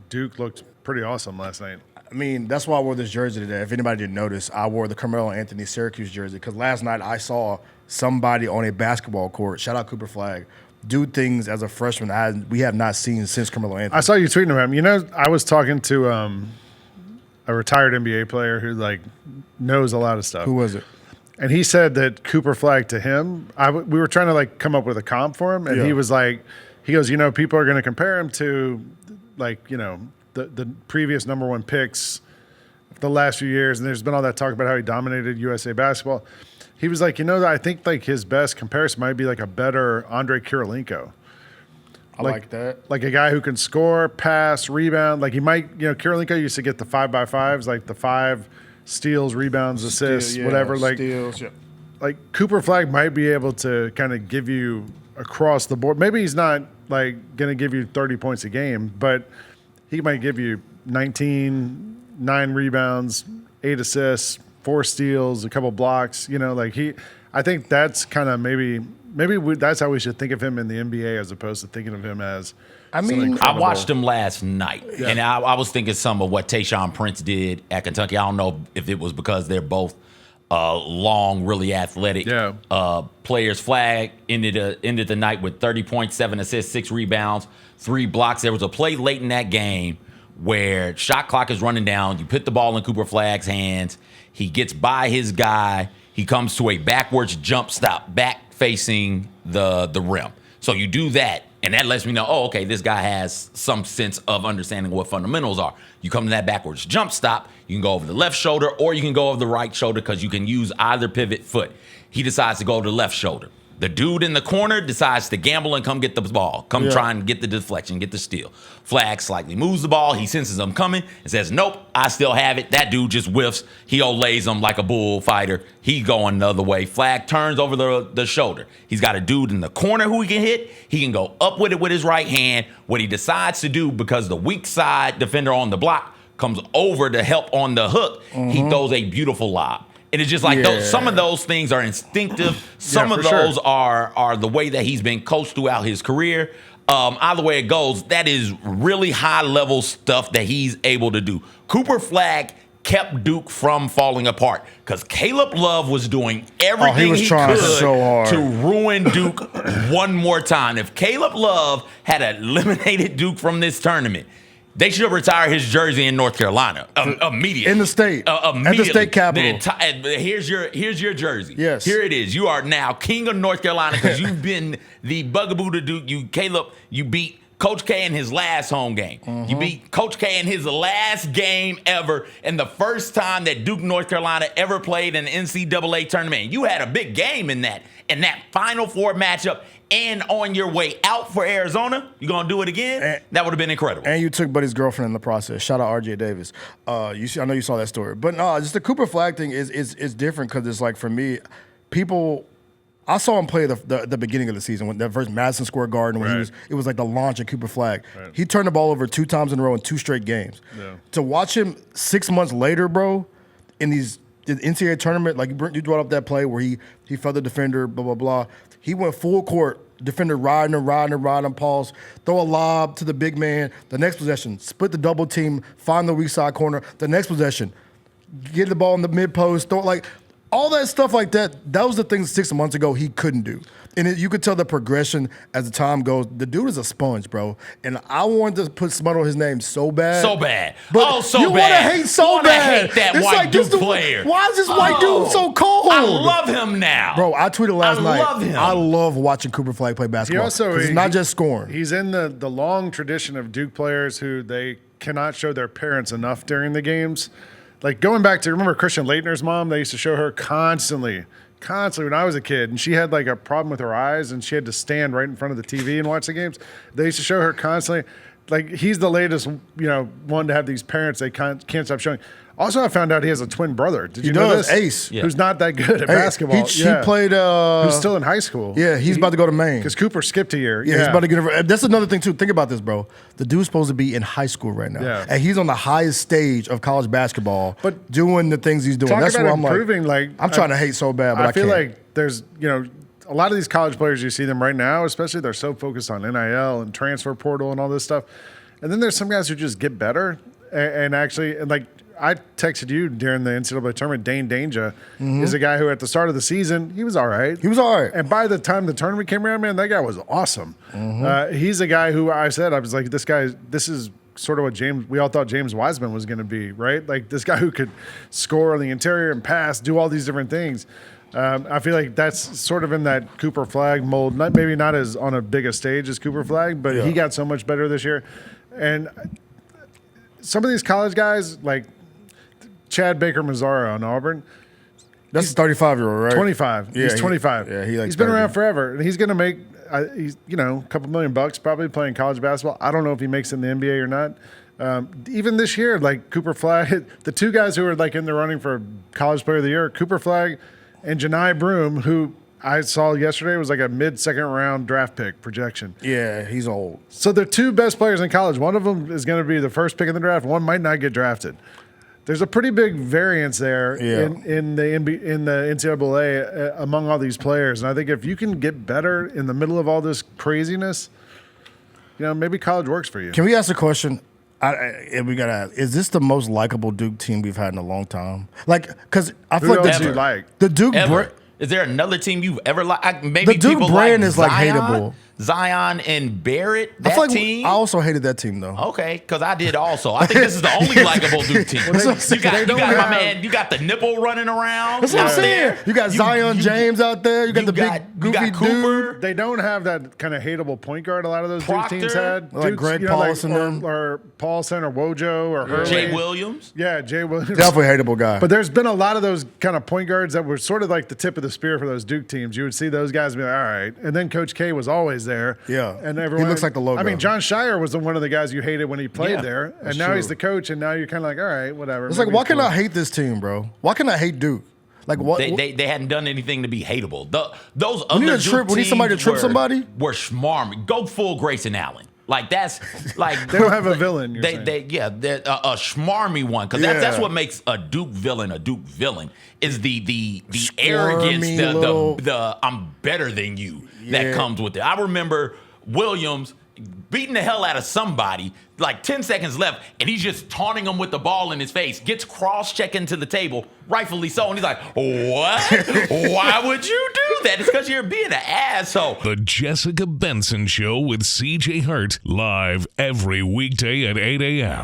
Duke looked pretty awesome last night. I mean, that's why I wore this jersey today. If anybody didn't notice, I wore the Carmelo Anthony Syracuse jersey because last night I saw somebody on a basketball court, shout out Cooper Flagg, do things as a freshman we have not seen since Carmelo Anthony. I saw you tweeting about him. You know, I was talking to a retired NBA player who, like, knows a lot of stuff. Who was it? And he said that Cooper Flagg to him, we were trying to, like, come up with a comp for him, and he was like, he goes, you know, people are going to compare him to, like, you know, the previous number one picks the last few years, and there's been all that talk about how he dominated USA basketball. He was like, you know, I think like his best comparison might be like a better Andre Kirilenko. I like that. Like a guy who can score, pass, rebound. Like he might, you know, Kirilenko used to get the 5x5s, like the 5 steals, rebounds, assists, whatever. Like steals, yeah. Like Cooper Flagg might be able to kind of give you across the board. Maybe he's not like going to give you 30 points a game, but he might give you 19, 9 rebounds, 8 assists, 4 steals, a couple blocks. You know, like I think that's kind of maybe that's how we should think of him in the NBA as opposed to thinking of him as. I mean, I watched him last night, and I was thinking some of what Tayshaun Prince did at Kentucky. I don't know if it was because they're both long, really athletic players. Flagg ended the night with 30 points, 7 assists, 6 rebounds, 3 blocks. There was a play late in that game where shot clock is running down. You put the ball in Cooper Flagg's hands. He gets by his guy. He comes to a backwards jump stop, back facing the rim. So you do that, and that lets me know, oh, okay, this guy has some sense of understanding what fundamentals are. You come to that backwards jump stop, you can go over the left shoulder or you can go over the right shoulder because you can use either pivot foot. He decides to go over the left shoulder. The dude in the corner decides to gamble and come get the ball, try and get the deflection, get the steal. Flagg slightly moves the ball. He senses them coming and says, nope, I still have it. That dude just whiffs. He olays him like a bullfighter. He going the other way. Flagg turns over the shoulder. He's got a dude in the corner who he can hit. He can go up with it with his right hand. What he decides to do, because the weak side defender on the block comes over to help on the hook, he throws a beautiful lob. And it's just like some of those things are instinctive. Some of those are the way that he's been coached throughout his career. Either way it goes, that is really high-level stuff that he's able to do. Cooper Flagg kept Duke from falling apart because Caleb Love was doing everything he could to ruin Duke one more time. If Caleb Love had eliminated Duke from this tournament, they should retire his jersey in North Carolina immediately. In the state. At the state capitol. Here's your jersey. Yes. Here it is. You are now king of North Carolina because you've been the bugaboo to Duke. Caleb, you beat Coach K in his last home game. You beat Coach K in his last game ever, and the first time that Duke, North Carolina ever played in an NCAA tournament. You had a big game in that Final Four matchup. And on your way out for Arizona, you gonna do it again? That would have been incredible. And you took Buddy's girlfriend in the process. Shout out RJ Davis. I know you saw that story, but no, just the Cooper Flagg thing is different because it's like for me, people. I saw him play the beginning of the season when that first Madison Square Garden when it was like the launch of Cooper Flagg. Right. He turned the ball over 2 times in a row in 2 straight games. Yeah. To watch him 6 months later, bro, in the NCAA tournament, like you brought up that play where he felt the defender, blah blah blah. He went full court. Defender riding him, pause, throw a lob to the big man. The next possession, split the double team, find the weak side corner. The next possession, get the ball in the mid post, throw like all that stuff like that. That was the things 6 months ago he couldn't do. And you could tell the progression as the time goes. The dude is a sponge, bro. And I wanted to put smut on his name so bad. So bad. But so you bad. You want to hate so bad. Hate that it's white like Duke player. Why is this white dude so cold? I love him now. Bro, I tweeted last night. I love him. I love watching Cooper Flagg play basketball. He's not just scoring. He's in the long tradition of Duke players who they cannot show their parents enough during the games. Like going back to, remember Christian Leitner's mom? They used to show her constantly when I was a kid, and she had like a problem with her eyes, and she had to stand right in front of the TV and watch the games. They used to show her constantly. Like he's the latest, one to have these parents they can't stop showing. Also, I found out he has a twin brother. Did you know this? Ace. Who's not that good at basketball. He played. Who's still in high school. Yeah, he's about to go to Maine. Because Cooper skipped a year. Yeah, he's about to get. That's another thing too. Think about this, bro. The dude's supposed to be in high school right now, and he's on the highest stage of college basketball, but doing the things he's doing. That's why I'm like, I'm trying to hate so bad, but I feel can't. like there's, a lot of these college players, you see them right now, especially they're so focused on NIL and transfer portal and all this stuff. And then there's some guys who just get better and actually, and like I texted you during the NCAA tournament, Dane Danger is a guy who at the start of the season, he was all right. He was all right. And by the time the tournament came around, man, that guy was awesome. He's a guy who I was like, this is sort of what we all thought James Wiseman was going to be, right? Like this guy who could score on the interior and pass, do all these different things. I feel like that's sort of in that Cooper Flagg mold, maybe not as on a big a stage as Cooper Flagg, but he got so much better this year. And some of these college guys, like Chad Baker-Mazara on Auburn, that's a 35-year-old, right? 25. Yeah, he's 25. He's been around forever, and he's going to make he's a couple $1 million probably playing college basketball. I don't know if he makes it in the NBA or not. Even this year, like Cooper Flagg, the two guys who are like in the running for College Player of the Year, Cooper Flagg and Janai Broome, who I saw yesterday was like a mid-second round draft pick projection. Yeah, he's old. So the two best players in college. One of them is going to be the first pick in the draft. One might not get drafted. There's a pretty big variance there in the NCAA among all these players. And I think if you can get better in the middle of all this craziness, maybe college works for you. Can we ask a question? We gotta ask, is this the most likable Duke team we've had in a long time? Like, because I feel like you like the Duke. Is there another team you've ever liked? Maybe the Duke people brand like is like hateable. Zion and Barrett, I feel like team? I also hated that team, though. Okay, because I did also. I think this is the only likable Duke team. You got the nipple running around. That's what I'm saying. You got Zion James out there. You got the big goofy Cooper. They don't have that kind of hateable point guard a lot of those Proctor, Duke teams had. Like Greg Paulson or Paulson or Wojo or Hurley. Jay Williams. Yeah, Jay Williams. Definitely a hateable guy. But there's been a lot of those kind of point guards that were sort of like the tip of the spear for those Duke teams. You would see those guys be like, all right. And then Coach K was always there. Yeah. And everyone, he looks like the logo. I mean, John Shire was one of the guys you hated when he played there. And now true. he's the coach, and now you're kind of like, all right, whatever. It's like, why can I hate this team, bro? Why can I hate Duke? Like what? They hadn't done anything to be hateable. Those other need Duke we need somebody to trip somebody? Were schmarmy. Go full Grayson Allen. Like that's like they don't have a villain. They're a schmarmy one because that's what makes a Duke villain is the arrogance, the I'm better than you that comes with it. I remember Williams beating the hell out of somebody, like 10 seconds left, and he's just taunting him with the ball in his face, gets cross-checking to the table, rightfully so, and he's like, what? Why would you do that? It's because you're being an asshole. The Jessica Benson Show with CJ Hurt, live every weekday at 8 a.m.